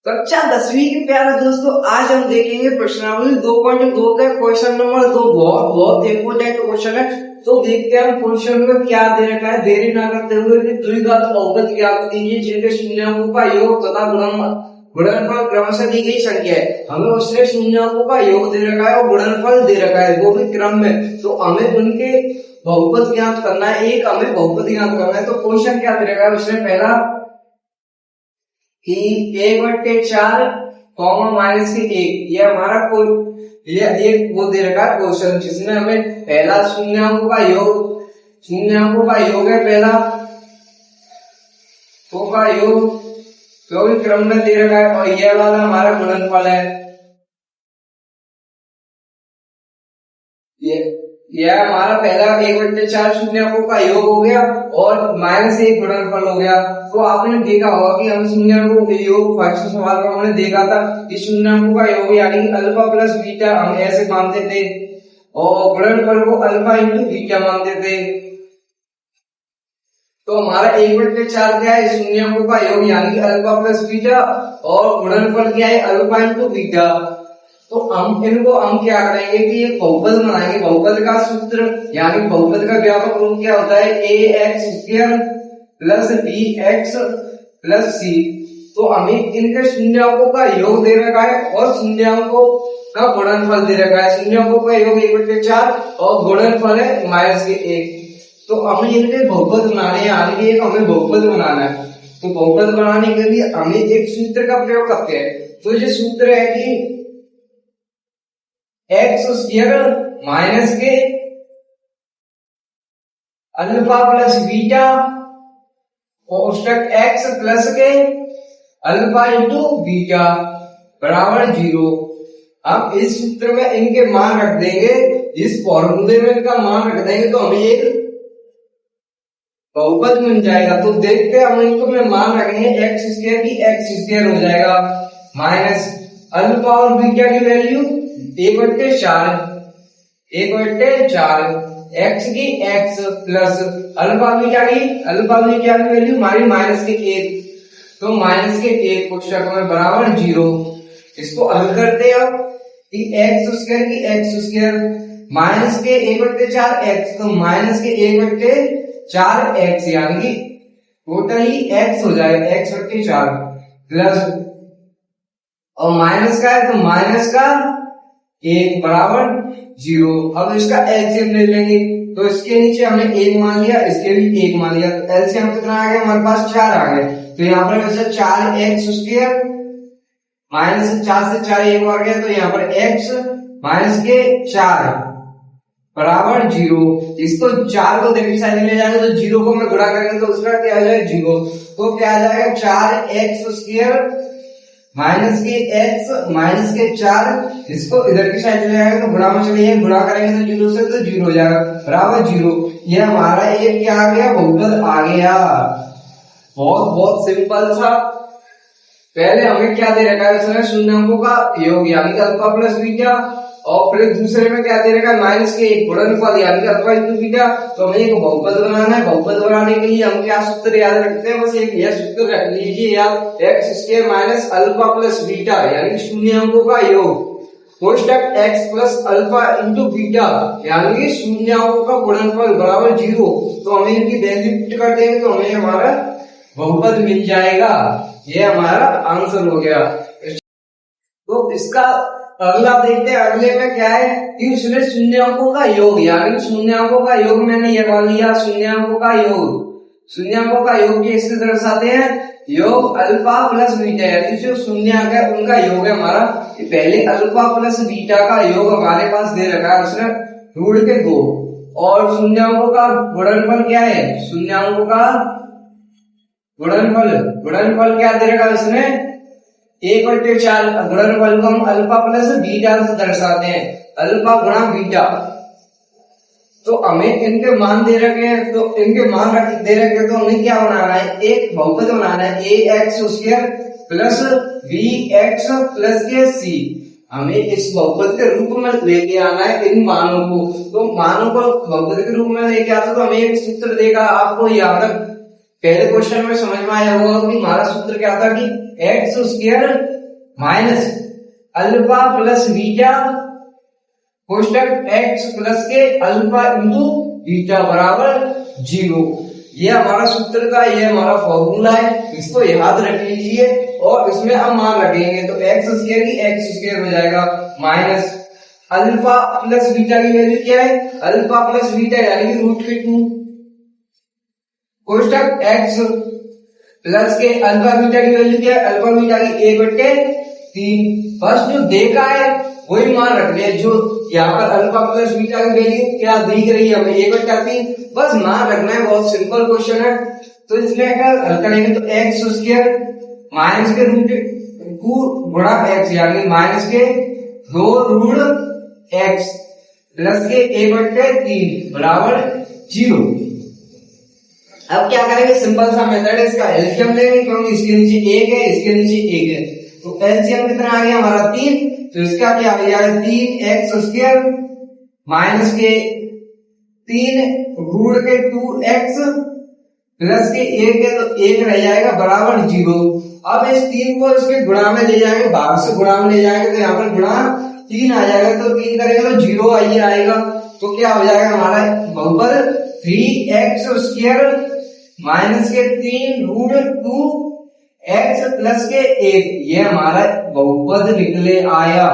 कक्षा 10वीं के प्यारे दोस्तों, आज हम देखेंगे प्रश्नावली 2.2 का क्वेश्चन नंबर 2। बहुत बहुत इंपोर्टेंट क्वेश्चन है। तो देखते हैं हम क्वेश्चन में क्या दे रखा है। देरी ना करते हुए द्विघात बहुपद ज्ञात कीजिए जिनके शून्याङ्कों का योग तथा गुणनफल क्रमशः दी गई संख्या है। हमें उसने शून्याङ्कों का योग दे रखा है और गुणनफल दे रखा है, वो भी क्रम में। तो हमें उनके बहुपद ज्ञात करना है, एक हमें बहुपद ज्ञात करना है। तो क्वेश्चन क्या दे रखा है उसने, पहला कि 1/4 माइनस के 1, ये हमारा ये एक वो दे रखा है क्वेश्चन, जिसमें हमें पहला शून्याङ्कों का योग है पहला, तो का योग तो भी क्रम में दे रखा है, और ये वाला हमारा गुणनफल है। यह हमारा पहला 1/4 शून्याङ्कों का योग हो गया और -1 गुणनफल हो गया। तो आपने देखा होगा कि हम शून्याङ्कों के योग फर्स्ट सवाल में हमने देखा था कि शून्याङ्कों का योग यानी अल्फा प्लस बीटा हम ऐसे मानते थे और गुणनफल को अल्फा इंटू बीटा मानते थे। तो हमारा 1/4 क्या है, शून्याङ्कों का योग यानी अल्फा प्लस बीटा, और गुणनफल क्या है, अल्फा इंटू बीटा। तो हम क्या करेंगे कि एक बहुपद बनाएंगे। बहुपद का सूत्र यानी बहुपद का व्यापक रूप क्या होता है, ax² plus bx plus c। तो हमें इनके शून्याङ्कों का योग दे रखा है और शून्याङ्कों का गुणनफल दे रखा है। शून्याङ्कों का योग 1/4 और गुणनफल है -1। तो हमें इनके बहुपद बनाने हैं, यानी एक हमें बहुपद बनाना है। तो बहुपद बनाने के लिए हमें एक सूत्र का प्रयोग करते हैं। तो ये सूत्र है कि x² माइनस के अल्फा प्लस बीटा और उसका x प्लस के अल्फा इंटू बीटा बराबर 0। अब इस सूत्र में इनके मान रख देंगे, इस फॉर्मूले में इनका मान रख देंगे तो हमें एक बहुपद मिल जाएगा। तो देखते हैं हम इनको में मान रखेंगे, x² की x² हो जाएगा माइनस अल्फा और बीटा की वैल्यू 1/4 x की x प्लस अल्फा बीटा की वैल्यू हमारी -1। तो -1 पुस्तक में बराबर 0। इसको हल करते हैं अब कि x² की x² माइनस के 1/4 x, तो माइनस के 1/4 x यानी कि टोटली x हो जाएगा x/4 प्लस, और माइनस का है तो माइनस का 1 बराबर 0। अब इसका एलसीएम ले लेंगे, तो इसके नीचे हमने 1 मान लिया, इसके भी 1 मान लिया, तो एलसीएम कितना आ गया हमारे पास 4 आ गए। तो यहाँ पर वैसे 4x² माइनस 4 से 4 1 बार गया, तो यहाँ पर x माइनस के 4 बराबर 0। इसको 4 को देखिए साइड ले जाएंगे तो 0 को मैं गुणा करेंगे तो उसका क्या आ जाएगा 0। तो क्या आ जाएगा 4x² माइनस के x माइनस के 4, इसको इधर की साइड ले जाएंगे तो गुणा में चले जाएंगे, गुणा करेंगे तो 0 से तो 0 हो जाएगा बराबर 0। ये हमारा एक क्या आ गया, बहुपद आ गया। बहुत सिंपल था। पहले हमें क्या दे रखा है उसने, शून्याङ्कों का योग यानी अल्फा प्लस बीटा, और फिर दूसरे में क्या दे रखा है -1 गुणनफल यानी अल्फा इंटू बीटा। तो हमें एक बहुपद बनाना है। बहुपद बनाने के लिए हम क्या सूत्र याद रखते हैं, बस एक यह सूत्र रख लीजिए याद, x² minus alpha plus beta यानी शून्याङ्कों का योग कोष्टक x plus alpha into beta यानी कि शून्याङ्कों का गुणनफल बराबर 0। तो हमें इनकी वैल्यू पुट कर देंगे तो हमें हमारा बहुपद मिल जाएगा। ये हमारा आंसर हो गया। तो इसका अगला देखते हैं, अगले में क्या है कि उसने शून्याङ्कों का योग यानी शून्याङ्कों का योग मैंने ये मान लिया, शून्याङ्कों का योग कैसे दर्शाते हैं, योग अल्फा प्लस बीटा यानी जो शून्याङ्क है उनका योग है हमारा। पहले अल्फा प्लस बीटा का योग हमारे पास दे रखा है उसने रूट के 2, और शून्याङ्कों का गुणनफल क्या है, शून्याङ्कों का गुणनफल क्या दे रखा है उसने 1/4। गुणनफल को हम अल्फा प्लस बीटा से दर्शाते हैं, अल्फा गुणा बीटा। तो हमें इनके मान दे रखे हैं, तो इनके मान दे रखे तो हमें क्या बनाना है, एक बहुपद बनाना है ax² प्लस bx प्लस के c। हमें इस बहुपद के रूप में लेके आना है इन मानों को। तो मानों को बहुपद के रूप में लेके आते तो हमें एक सूत्र देगा, आपको याद पहले क्वेश्चन में समझ में आया होगा कि हमारा सूत्र क्या था कि x square minus alpha plus beta कोष्टक एक्स प्लस के अल्फा इंटू बीटा बराबर 0। ये हमारा सूत्र का, ये हमारा फॉर्मूला है, इसको याद रख लीजिए और इसमें हम मान रखेंगे तो एक्स स्क्वायर की एक्स स्क्वायर हो जाएगा माइनस अल्फा प्लस बीटा की वैल्यू क्या है, अल्फा प्लस बीटा यानी कि रूट के 2 कोष्टक एक्स प्लस के अल्फा बीटा की वैल्यू क्या है, अल्फा बीटा की 1/3। फर्स्ट जो देखा है वही मान रख लिया, जो यहाँ पर अल्फा प्लस बीटा की वैल्यू क्या दिख रही है हमें 1/3, बस मान रखना है, बहुत सिंपल क्वेश्चन है। तो इसमें अगर हल करेंगे तो एक्स स्क्वायर माइनस के रूट 2 गुणा एक्स यानी माइनस के 2 ऋण एक्स प्लस के 1/3 बराबर 0। अब क्या करेंगे, सिंपल सा मेथड है, इसका एलसीएम लेंगे क्योंकि इसके नीचे 1 है, इसके नीचे 1 है, तो एलसीएम कितना आ गया हमारा 3, तो इसका क्या आ गया 3x स्क्वायर माइनस के 3 रूट के 2x प्लस के 1 है तो 1 रह जाएगा बराबर 0। अब इस 3 को इसके गुणा में ले जाएंगे, भाग से गुणा में ले जाएंगे तो यहाँ पर गुणा 3 आ जाएगा, तो 3 करेंगे तो 0 आएगा, तो क्या हो जाएगा हमारा बहुपद 3x स्क्वायर माइनस के 3 रूट 2x प्लस के 1, ये हमारा बहुपद निकले आया।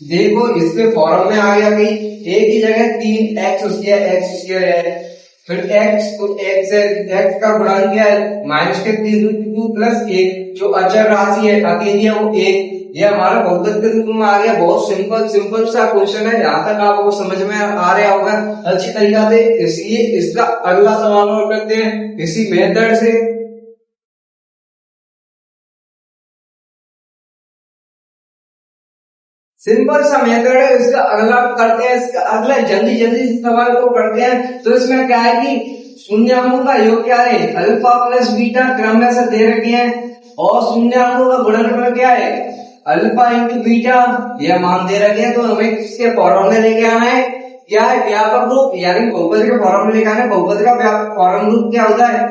देखो इसके फॉर्म में आ गया कि एक ही जगह 3x स्क्वायर है, फिर x तो x है, x का गुणांक क्या है माइनस के 3 रूट 2 प्लस 1, जो अचर राशि है अकेली है वो 1, ये हमारा बहुपद के रूप में आ गया। बहुत सिंपल सा क्वेश्चन है, जहां तक आपको समझ में आ रहा होगा अच्छी तरीका से। इसलिए इसका अगला सवाल और करते हैं इसी मेथड से। सिंपल सा मेथड है, इसका अगला करते हैं, इसका अगला जल्दी सवाल को करते हैं। तो इसमें क्या है कि शून्याङ्कों का योग क्या है, अल्फा प्लस बीटा क्रम में से दे रखे हैं और शून्याङ्कों का गुणनफल क्या है अल्फा इंटू बीटा, यह मान दे रखे हैं। तो हमें किसके फॉर्मूले लेके आना है, क्या है व्यापक रूप यानी बहुपद के फॉर्मूले लेके आना है। बहुपद का फॉर्म रूप क्या होता है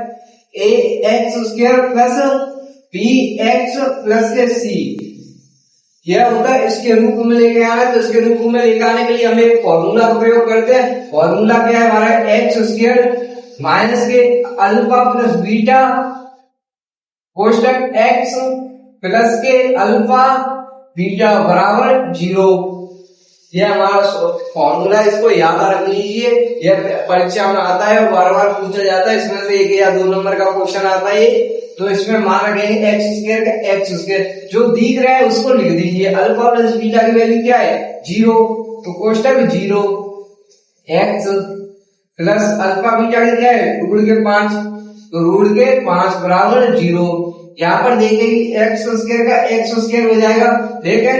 ए x square plus B x plus के सी, यह होता है इसके रूप में लेके आना है। तो इसके रूप में लेके आने के लिए हम एक फॉर्मूला का प्रयोग करते हैं। फॉर्मूला क्या है हमारा एक्स स्क्वायर माइनस के अल्फा प्लस बीटा कोष्टक एक्स प्लस के अल्फा बीटा बराबर 0, यह हमारा फॉर्मूला, इसको याद रख लीजिए। यह परीक्षा में आता है और बार बार पूछा जाता है, इसमें से 1 या 2 नंबर का क्वेश्चन आता है। तो इसमें मान रखेंगे एक्स स्क्वायर का एक्स स्क्वायर, जो दिख रहा है उसको लिख दीजिए। अल्फा प्लस बीटा की वैल्यू क्या है 0, तो कोष्टक 0 एक्स प्लस अल्फा बीटा की क्या है रूट के 5, तो रूट के 5 बराबर 0। यहाँ पर देखेंगे एक्स स्क्वायर का एक्स स्क्वायर हो जाएगा, लेकिन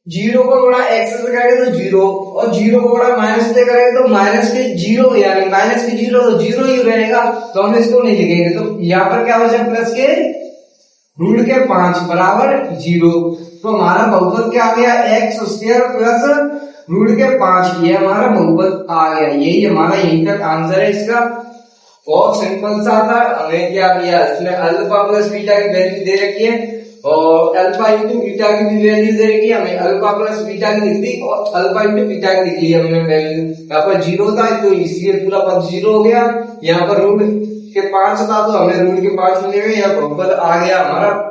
0 को गुणा एक्स से करेंगे तो 0 और 0 को गुणा माइनस से करेंगे तो माइनस के 0, यानी माइनस के 0 तो 0 ही रहेगा, तो हम इसको नहीं लिखेंगे। तो यहाँ पर क्या हो जाए प्लस के रूट के 5 बराबर 0। तो हमारा बहुपद क्या आ गया एक्स स्क्वायर प्लस रूट के 5, ये हमारा बहुपद आ गया। यही हमारा यहीं तक आंसर है इसका, बहुत सिंपल सा था। हमें क्या किया, इसमें अल्फा प्लस बीटा की वैल्यू दे रखी है और अल्फा इंटू बीटा की भी वैल्यू दे रखी है। हमें अल्फा प्लस बीटा की लिख दी और अल्फा इंटू बीटा की लिख ली हमने वैल्यू। यहाँ पर 0 था तो इसलिए पूरा पद 0 हो गया। यहाँ पर रूट के 5 था तो हमें रूट के 5 मिलेगा, यह बहुपद आ गया हमारा।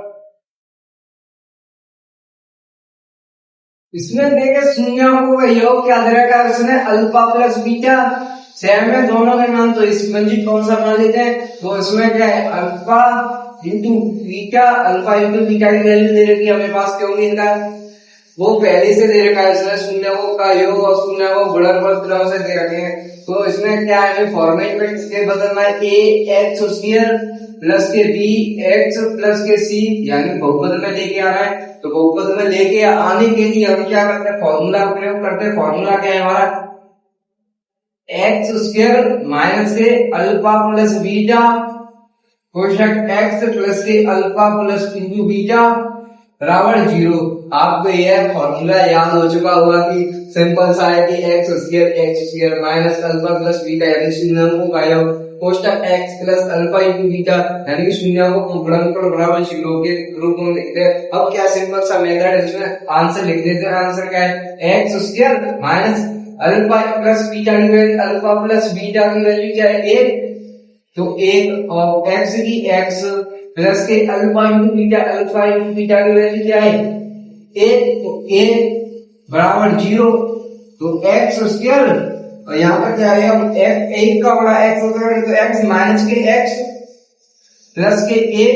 इसमें देखे शून्याङ्कों का योग क्या दे रखा है, इसमें अल्फा प्लस बीटा सेम है दोनों के नाम, तो इस मंजिल कौन सा बना लेते हैं। तो इसमें क्या है alpha into beta, alpha into beta की वैल्यू दे रखी है हमें पास, क्योंकि इनका वो पहले से दे रखा है। इसमें शून्याङ्कों का योग और शून्याङ्कों गुणनफल क्रम से दे रखे हैं। तो इसमें क्या है फॉर्मेट में किसके बदलना है, ए एक्स स्क्वायर प्लस के बी एक्स प्लस के सी, यानी बहुपद में लेके आना है। तो बहुपद में लेके आने के लिए हम क्या करते हैं फॉर्मूला प्रयोग करते हैं। फॉर्मूला क्या है हमारा एक्स स्क्वायर माइनस के अल्फा प्लस बीटा कोष्टक एक्स प्लस के अल्फा प्लस इंटू बीटा बराबर 0। आपको यह फॉर्मूला याद हो चुका होगा कि सिंपल सा है कि x square minus alpha plus beta यानी शून्याङ्कों का योग कोष्टक x plus alpha into beta, यानी कि शून्य को गुणनफल बराबर चिन्हों के रूप में लिखते हैं। अब क्या सिंपल सा मेथड है, इसमें आंसर लिख देते हैं। आंसर क्या है, x square minus alpha plus beta की वैल्यू, अल्फा प्लस बीटा की वैल्यू क्या है, एक, तो एक, और एक्स की एक्स प्लस के alpha into beta, alpha into beta की वैल्यू क्या है, एक, तो एक बराबर 0, तो एक्स स्क्वायर, और यहाँ पर क्या है, हम एक का बड़ा एक्स होता है तो एक्स माइनस के एक्स प्लस के ए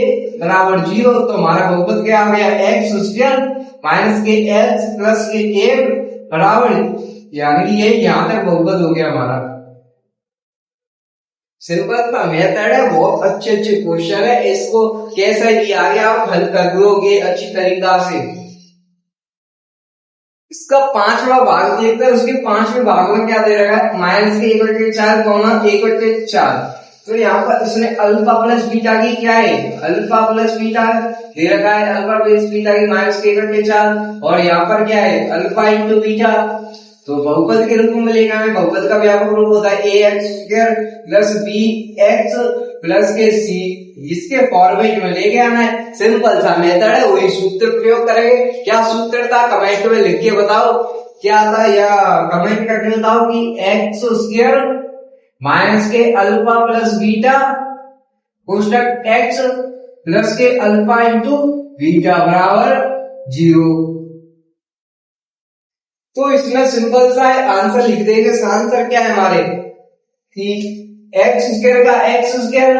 बराबर 0, तो हमारा बहुपद क्या आ गया, एक्स स्क्वायर माइनस के एक्स प्लस के ए बराबर, यानी कि ये यहाँ तक बहुपद हो गया हमारा। सिंपल का मेथड है, बहुत अच्छे क्वेश्चन है, इसको कैसा किया गया आप हल कर लोगे अच्छी तरीका से। इसका 5वां भाग देखते हैं, उसके 5वें भाग में क्या दे रखा है, माइनस के 1/4 कौना 1/4, तो यहाँ पर इसने अल्फा प्लस बीटा की क्या है, अल्फा प्लस बीटा दे रखा है, अल्फा प्लस बीटा की माइनस के 1/4, और यहाँ पर क्या है, अल्फा इंटू बीटा, तो बहुपद के रूप में लेना है। बहुपद का व्यापक रूप होता है ए x square plus B x plus के सी, इसके फॉर्मेट में लेके आना है। सिंपल सा मेथड है, वही सूत्र प्रयोग करेंगे। क्या सूत्र था कमेंट में लिख के बताओ क्या था, या कमेंट करके बताओ कि एक्स स्क्वायर माइनस के अल्फा प्लस बीटा कोष्टक एक्स प्लस के अल्फा इंटू बीटा बराबर 0। तो इसमें सिंपल सा है, आंसर लिख देंगे। आंसर क्या है हमारे कि एक्स स्क्वायर का x square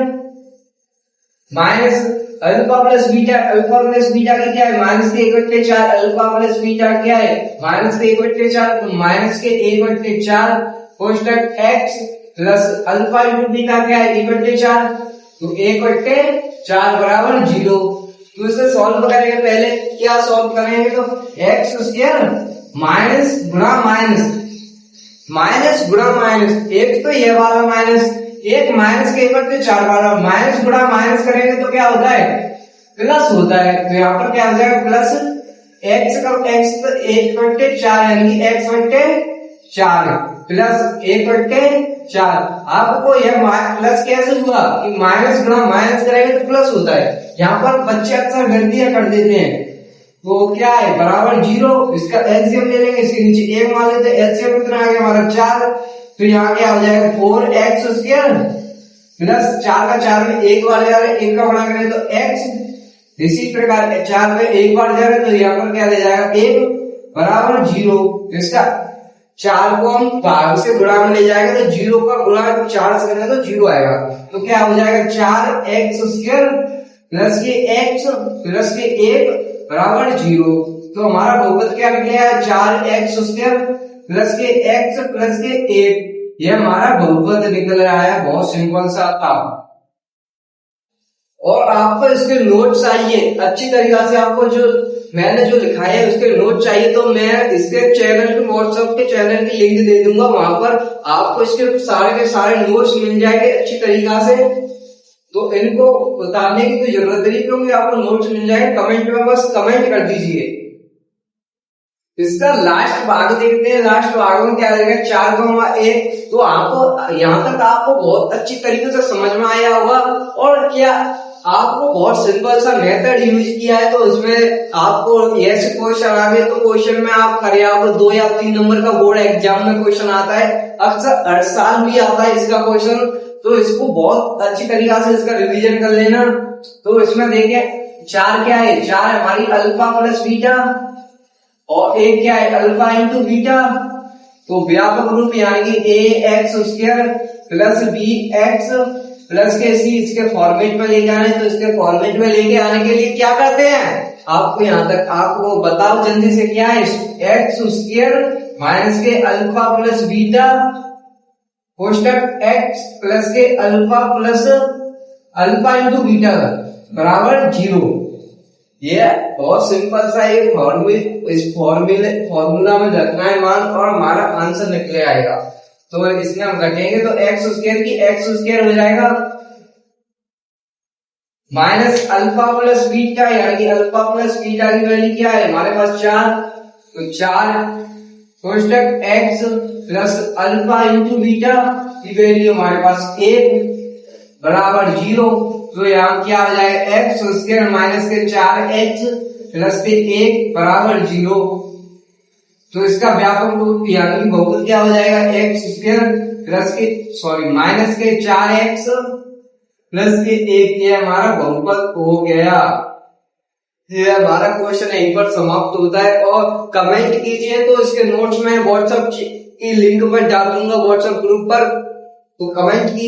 minus alpha plus beta, alpha plus beta की क्या है, माइनस के 1/4, अल्फा प्लस बीटा क्या है, माइनस के 1/4, तो माइनस के 1/4 कोष्टक x plus alpha into beta क्या है, 1/4, तो 1/4 बराबर 0। तो इसे सॉल्व करेंगे, पहले क्या सॉल्व करेंगे, तो एक्स स्क्वायर माइनस गुणा माइनस, माइनस गुणा माइनस, एक तो ये वाला माइनस, एक माइनस के 1/4 वाला, माइनस गुणा माइनस करेंगे तो क्या होता है, प्लस होता है। तो यहाँ पर क्या हो जाएगा, प्लस एक्स का एक्स तो 1/4, यानी कि x/4 प्लस 1/4। आपको यह प्लस कैसे हुआ कि माइनस गुणा माइनस करेंगे तो प्लस होता है। यहाँ पर बच्चे अक्सर गलतियां कर देते हैं, तो क्या है बराबर 0, इसका एलसीएम ले लेंगे, इसके नीचे 1 मान लेते हैं, एलसीएम कितना आ गया हमारा 4, तो यहाँ क्या हो जाएगा 4x स्क्वायर प्लस 4 का 4 में 1 बार जा रहा है, 1 का बड़ा करें तो x, इसी प्रकार 4 में 1 बार जा रहा है, तो यहाँ पर क्या ले जाएगा 1 बराबर 0। इसका 4 को हम भाग से गुणा में ले जाएगा तो 0 का गुणा 4 से करेंगे तो 0 आएगा, तो क्या हो जाएगा 4x स्क्वायर प्लस के x प्लस के 1 बराबर 0। तो हमारा बहुपद क्या निकला है, 4x स्क्वायर प्लस के x प्लस के 1, ये हमारा बहुपद निकल रहा है। बहुत सिंपल सा था। और आपको इसके नोट चाहिए अच्छी तरीका से, आपको जो मैंने जो लिखा है उसके नोट चाहिए, तो मैं इसके चैनल पे व्हाट्सएप के चैनल की लिंक दे दूंगा, वहां पर आपको इसके सारे के सारे नोट्स मिल जाएंगे अच्छी तरीका से। तो इनको उतारने की कोई जरूरत नहीं, क्योंकि आपको नोट्स मिल जाएंगे। कमेंट में बस कमेंट कर दीजिए। इसका लास्ट भाग देखते हैं। लास्ट भाग में क्या रहेगा, 4,1। तो आपको यहाँ तक आपको बहुत अच्छी तरीके से समझ में आया होगा। और क्या आपको बहुत सिंपल सा मेथड यूज किया है, तो इसमें आपको ऐसे क्वेश्चन आ गए तो क्वेश्चन में आप करें, आपको 2 या 3 नंबर का बोर्ड एग्जाम में क्वेश्चन आता है, अक्सर हर साल भी आता है इसका क्वेश्चन। तो इसको बहुत अच्छी तरीका से इसका रिवीजन कर लेना। तो इसमें देखें 4 क्या है, 4 हमारी अल्फा प्लस बीटा, और 1 क्या है अल्फा इंटू बीटा। तो व्यापक रूप यानी कि ए x square plus B x plus के सी, इसके फॉर्मेट में ले जाने। तो इसके फॉर्मेट में लेके आने के लिए क्या करते हैं, आपको यहाँ तक आपको बताओ जल्दी से, क्या है एक्स स्क्वायर माइनस के अल्फा प्लस बीटा कोष्टक एक्स प्लस के alpha plus alpha into beta बराबर 0। ये बहुत सिंपल सा एक फॉर्मूला में रखना है मान, और हमारा आंसर निकले आएगा। तो इसमें हम घटेंगे तो एक्स स्क्वायर की एक्स स्क्वायर हो जाएगा माइनस अल्फा प्लस बीटा, यानी कि अल्फा प्लस बीटा की वैल्यू क्या है हमारे पास 4, तो 4 कोष्टक x plus alpha into beta की वैल्यू हमारे पास 1 बराबर 0। तो यहाँ क्या हो जाएगा एक्स स्क्वायर माइनस के 4x प्लस के 1 बराबर 0। तो इसका व्यापक रूप यानी बहुपद क्या हो जाएगा एक्स स्क्वायर प्लस के माइनस के 4x प्लस के 1। ये हमारा बहुपद हो गया। ये हमारा क्वेश्चन यहीं पर समाप्त होता है। और कमेंट कीजिए तो इसके नोट्स में व्हाट्सएप की लिंक पर डाल दूंगा व्हाट्सएप ग्रुप पर, तो कमेंट कीजिए।